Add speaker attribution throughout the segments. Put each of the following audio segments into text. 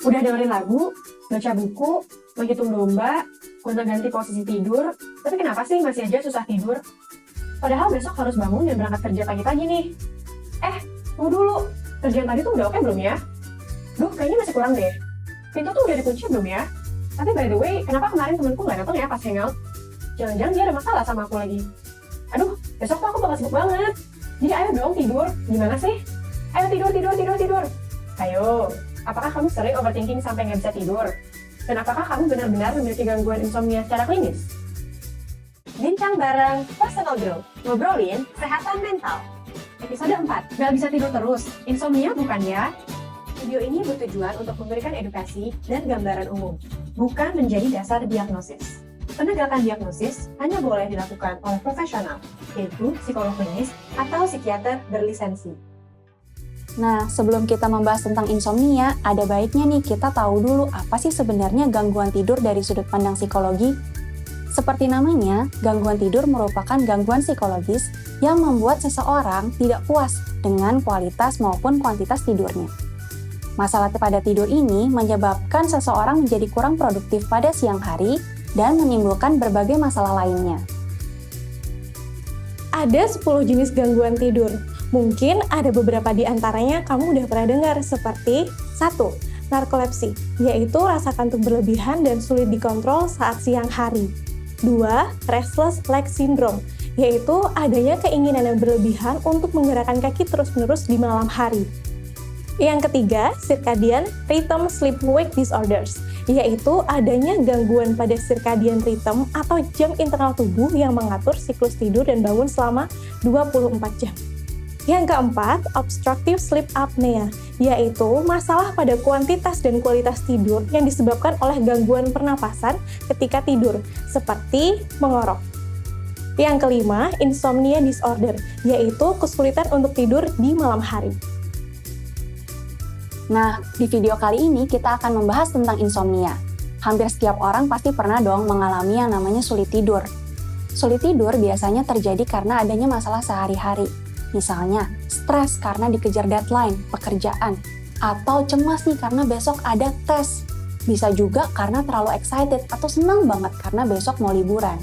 Speaker 1: Udah dengerin lagu, baca buku, menghitung domba, gonta-ganti posisi tidur, tapi kenapa sih masih aja susah tidur? Padahal besok harus bangun dan berangkat kerja pagi-pagi nih. Tunggu dulu, kerjaan tadi tuh udah oke belum ya? Duh, kayaknya masih kurang deh. Pintu tuh udah dikunci belum ya? Tapi by the way, kenapa kemarin temenku nggak datang ya pas hangout? Jangan-jangan dia ada masalah sama aku lagi. Aduh, besok tuh aku bakal sibuk banget. Jadi ayo dong tidur, gimana sih? Ayo tidur. Ayo, apakah kamu sering overthinking sampai nggak bisa tidur? Dan apakah kamu benar-benar memiliki gangguan insomnia secara klinis? Bincang bareng Personal Growth, ngobrolin kesehatan mental. Episode 4, nggak bisa tidur terus, insomnia bukan ya? Video ini bertujuan untuk memberikan edukasi dan gambaran umum, bukan menjadi dasar diagnosis. Penegakan diagnosis hanya boleh dilakukan oleh profesional, yaitu psikolog klinis atau psikiater berlisensi.
Speaker 2: Nah, sebelum kita membahas tentang insomnia, ada baiknya nih kita tahu dulu apa sih sebenarnya gangguan tidur dari sudut pandang psikologi. Seperti namanya, gangguan tidur merupakan gangguan psikologis yang membuat seseorang tidak puas dengan kualitas maupun kuantitas tidurnya. Masalah pada tidur ini menyebabkan seseorang menjadi kurang produktif pada siang hari dan menimbulkan berbagai masalah lainnya.
Speaker 3: Ada 10 jenis gangguan tidur. Mungkin ada beberapa di antaranya kamu udah pernah dengar seperti 1. Narkolepsi, yaitu rasa kantuk berlebihan dan sulit dikontrol saat siang hari. 2. Restless leg syndrome, yaitu adanya keinginan yang berlebihan untuk menggerakkan kaki terus-menerus di malam hari. Yang ketiga, circadian rhythm sleep-wake disorders, yaitu adanya gangguan pada circadian rhythm atau jam internal tubuh yang mengatur siklus tidur dan bangun selama 24 jam. Yang keempat, obstructive sleep apnea, yaitu masalah pada kuantitas dan kualitas tidur yang disebabkan oleh gangguan pernapasan ketika tidur, seperti mengorok. Yang kelima, insomnia disorder, yaitu kesulitan untuk tidur di malam hari.
Speaker 2: Nah, di video kali ini kita akan membahas tentang insomnia. Hampir setiap orang pasti pernah dong mengalami yang namanya sulit tidur. Sulit tidur biasanya terjadi karena adanya masalah sehari-hari. Misalnya, stres karena dikejar deadline, pekerjaan, atau cemas nih karena besok ada tes. Bisa juga karena terlalu excited atau senang banget karena besok mau liburan.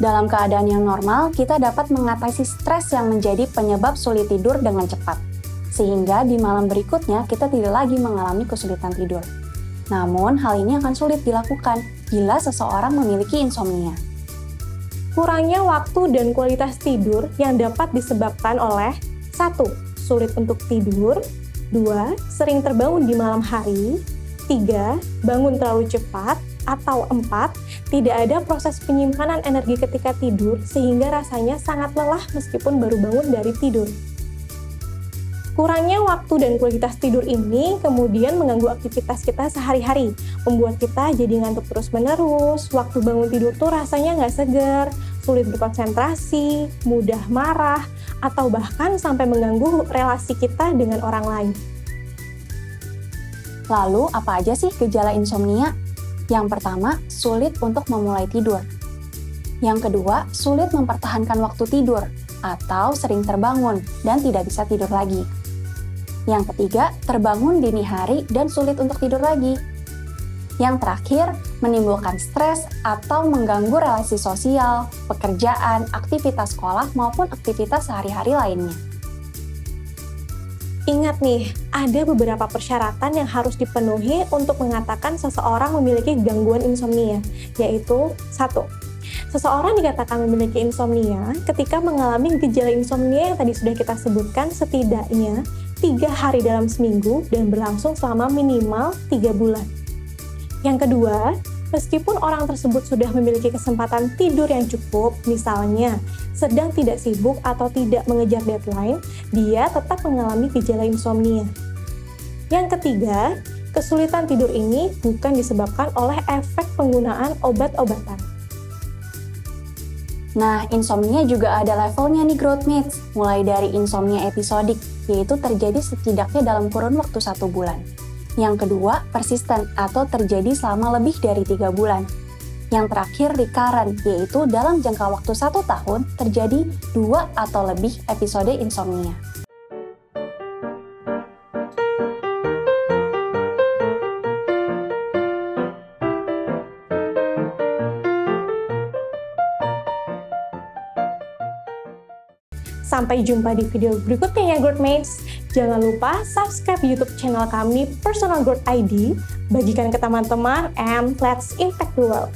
Speaker 2: Dalam keadaan yang normal, kita dapat mengatasi stres yang menjadi penyebab sulit tidur dengan cepat. Sehingga di malam berikutnya kita tidak lagi mengalami kesulitan tidur. Namun, hal ini akan sulit dilakukan bila seseorang memiliki insomnia.
Speaker 3: Kurangnya waktu dan kualitas tidur yang dapat disebabkan oleh 1. Sulit untuk tidur. 2. Sering terbangun di malam hari. 3. Bangun terlalu cepat. Atau 4. Tidak ada proses penyimpanan energi ketika tidur sehingga rasanya sangat lelah meskipun baru bangun dari tidur. Kurangnya waktu dan kualitas tidur ini kemudian mengganggu aktivitas kita sehari-hari, membuat kita jadi ngantuk terus-menerus, waktu bangun tidur tuh rasanya nggak segar, sulit berkonsentrasi, mudah marah, atau bahkan sampai mengganggu relasi kita dengan orang lain.
Speaker 2: Lalu, apa aja sih gejala insomnia? Yang pertama, sulit untuk memulai tidur. Yang kedua, sulit mempertahankan waktu tidur, atau sering terbangun dan tidak bisa tidur lagi. Yang ketiga, terbangun dini hari dan sulit untuk tidur lagi. Yang terakhir, menimbulkan stres atau mengganggu relasi sosial, pekerjaan, aktivitas sekolah, maupun aktivitas sehari-hari lainnya.
Speaker 3: Ingat nih, ada beberapa persyaratan yang harus dipenuhi untuk mengatakan seseorang memiliki gangguan insomnia, yaitu 1. Seseorang dikatakan memiliki insomnia ketika mengalami gejala insomnia yang tadi sudah kita sebutkan setidaknya 3 hari dalam seminggu dan berlangsung selama minimal 3 bulan. Yang kedua, meskipun orang tersebut sudah memiliki kesempatan tidur yang cukup, misalnya sedang tidak sibuk atau tidak mengejar deadline, dia tetap mengalami gejala insomnia. Yang ketiga, kesulitan tidur ini bukan disebabkan oleh efek penggunaan obat-obatan.
Speaker 2: Nah, insomnia juga ada levelnya nih Growthmates, mulai dari insomnia episodik, yaitu terjadi setidaknya dalam kurun waktu 1 bulan. Yang kedua, persisten atau terjadi selama lebih dari 3 bulan. Yang terakhir, recurrent, yaitu dalam jangka waktu 1 tahun terjadi 2 atau lebih episode insomnia.
Speaker 3: Sampai jumpa di video berikutnya ya Growthmates. Jangan lupa subscribe YouTube channel kami Personal Growth ID, bagikan ke teman-teman, and let's impact the world.